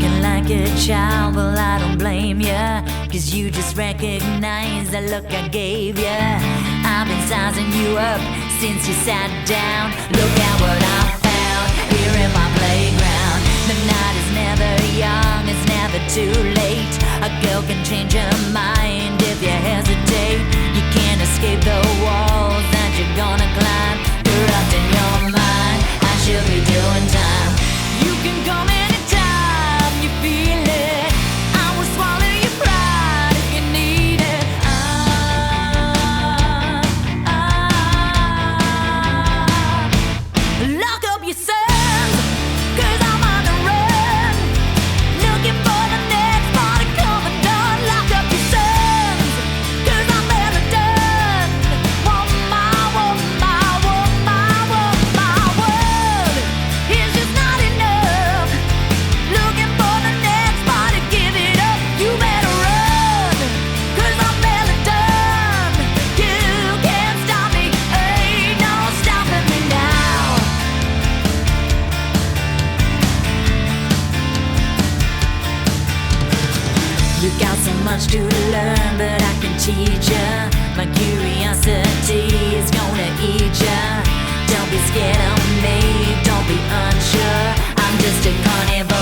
Looking like a child, well I don't blame ya, 'cause you just recognize the look I gave ya. I've been sizing you up since you sat down. Look at what I found here in my playground. The night is never young, it's never too late. A girl can change her mind if you hesitate. You can't escape the walls that you're gonna climb. Corrupting your mind, I should be doing time. You can come anytime you feel it. I will swallow your pride if you need it. Lock up your sons, 'cause I'm on the run, looking for the next party coming done. Lock up your sons, 'cause I'm barely done. Want my world is just not enough. Looking for the next party, give it up. You better run, 'cause I'm barely done. You can't stop me, ain't no stopping me now. You got so much to learn, but I can teach ya. My curiosity is gonna eat ya. Don't be scared of me, don't be unsure. I'm just a carnivore.